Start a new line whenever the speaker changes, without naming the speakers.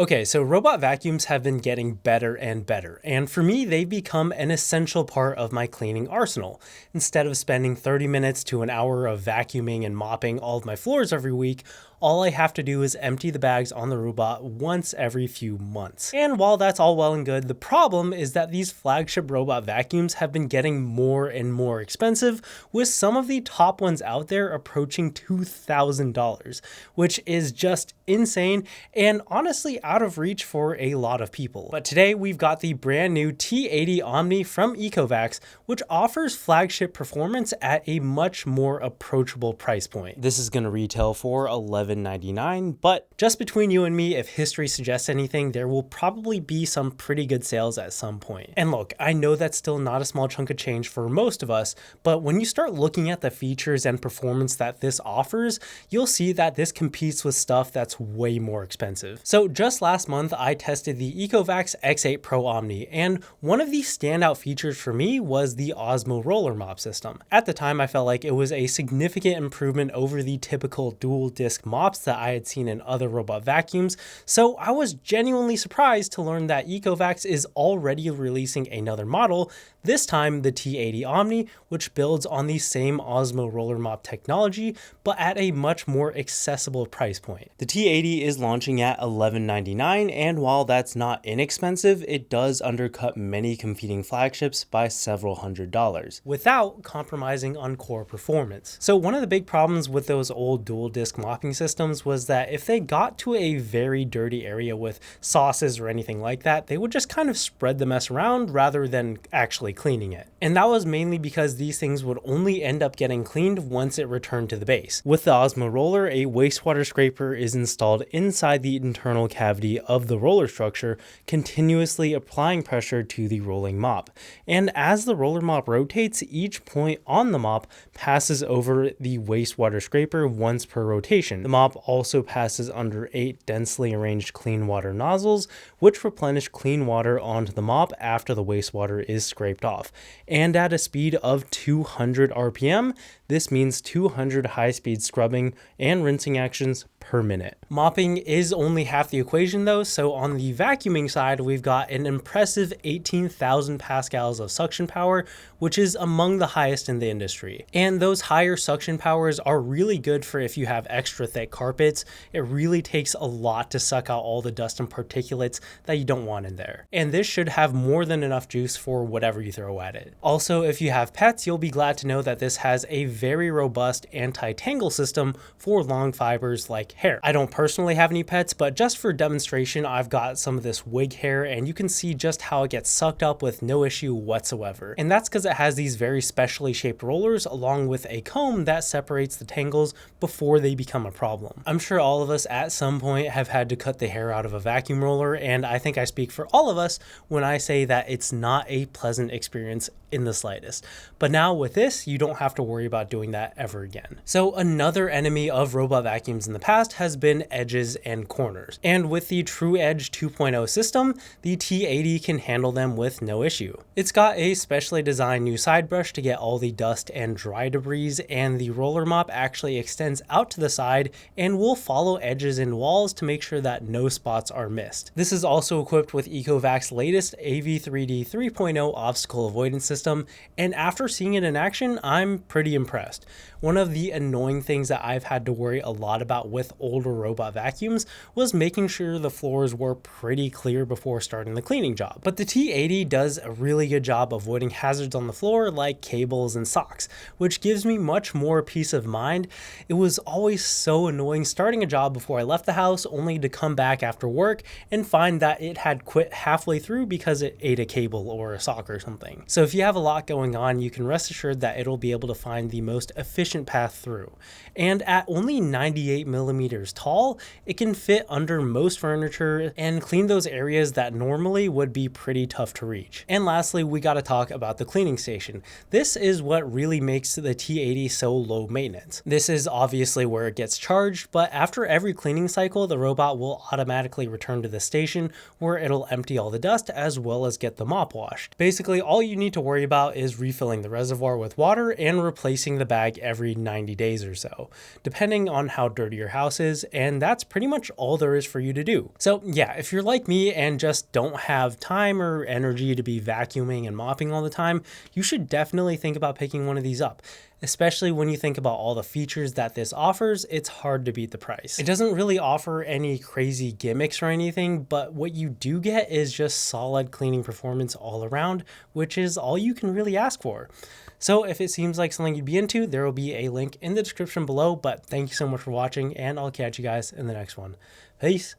Okay, so robot vacuums have been getting better and better, and for me, they've become an essential part of my cleaning arsenal. Instead of spending 30 minutes to an hour of vacuuming and mopping all of my floors every week, all I have to do is empty the bags on the robot once every few months. And while that's all well and good, the problem is that these flagship robot vacuums have been getting more and more expensive, with some of the top ones out there approaching $2,000, which is just insane and honestly out of reach for a lot of people. But today we've got the brand new T80 OMNI from Ecovacs, which offers flagship performance at a much more approachable price point. This is going to retail for $11.99, but just between you and me, if history suggests anything, there will probably be some pretty good sales at some point. And look, I know that's still not a small chunk of change for most of us, but when you start looking at the features and performance that this offers, you'll see that this competes with stuff that's way more expensive. So just last month, I tested the Ecovacs X8 Pro OMNI, and one of the standout features for me was the Osmo Roller Mop system. At the time, I felt like it was a significant improvement over the typical dual disc mops that I had seen in other robot vacuums, so I was genuinely surprised to learn that Ecovacs is already releasing another model, this time the T80 OMNI, which builds on the same Osmo Roller Mop technology, but at a much more accessible price point. The T80 is launching at $11.99, and while that's not inexpensive, it does undercut many competing flagships by several $100s, without compromising on core performance. So one of the big problems with those old dual disc mopping systems was that if they got to a very dirty area with sauces or anything like that, they would just kind of spread the mess around rather than actually cleaning it. And that was mainly because these things would only end up getting cleaned once it returned to the base. With the Osmo Roller, a wastewater scraper is installed inside the internal cavity of the roller structure, continuously applying pressure to the rolling mop. And as the roller mop rotates, each point on the mop passes over the wastewater scraper once per rotation. The mop also passes under 8 densely arranged clean water nozzles, which replenish clean water onto the mop after the wastewater is scraped off. And at a speed of 200 RPM, this means 200 high-speed scrubbing and rinsing actions per minute. Mopping is only half the equation though, so on the vacuuming side, we've got an impressive 18,000 pascals of suction power, which is among the highest in the industry. And those higher suction powers are really good for if you have extra thick carpets. It really takes a lot to suck out all the dust and particulates that you don't want in there. And this should have more than enough juice for whatever you throw at it. Also, if you have pets, you'll be glad to know that this has a very robust anti-tangle system for long fibers like hair. I don't personally have any pets, but just for demonstration, I've got some of this wig hair and you can see just how it gets sucked up with no issue whatsoever. And that's because it has these very specially shaped rollers along with a comb that separates the tangles before they become a problem. I'm sure all of us at some point have had to cut the hair out of a vacuum roller, and I think I speak for all of us when I say that it's not a pleasant experience in the slightest. But now with this, you don't have to worry about doing that ever again. So another enemy of robot vacuums in the past has been edges and corners. And with the True Edge 2.0 system, the T80 can handle them with no issue. It's got a specially designed new side brush to get all the dust and dry debris, and the roller mop actually extends out to the side and will follow edges and walls to make sure that no spots are missed. This is also equipped with Ecovac's latest AV3D 3.0 obstacle avoidance system, and after seeing it in action, I'm pretty impressed. One of the annoying things that I've had to worry a lot about with older robot vacuums was making sure the floors were pretty clear before starting the cleaning job. But the T80 does a really good job avoiding hazards on the floor like cables and socks, which gives me much more peace of mind. It was always so annoying starting a job before I left the house only to come back after work and find that it had quit halfway through because it ate a cable or a sock or something. So if you have a lot going on, you can rest assured that it'll be able to find the most efficient path through. And at only 98 millimeters tall, it can fit under most furniture and clean those areas that normally would be pretty tough to reach. And lastly, we got to talk about the cleaning station. This is what really makes the T80 so low maintenance. This is obviously where it gets charged, but after every cleaning cycle, the robot will automatically return to the station where it'll empty all the dust as well as get the mop washed. Basically, all you need to worry worry about is refilling the reservoir with water and replacing the bag every 90 days or so, depending on how dirty your house is, and that's pretty much all there is for you to do. So yeah, if you're like me and just don't have time or energy to be vacuuming and mopping all the time, you should definitely think about picking one of these up. Especially when you think about all the features that this offers, it's hard to beat the price. It doesn't really offer any crazy gimmicks or anything, but what you do get is just solid cleaning performance all around, which is all you can really ask for. So if it seems like something you'd be into, there will be a link in the description below, but thank you so much for watching, and I'll catch you guys in the next one. Peace.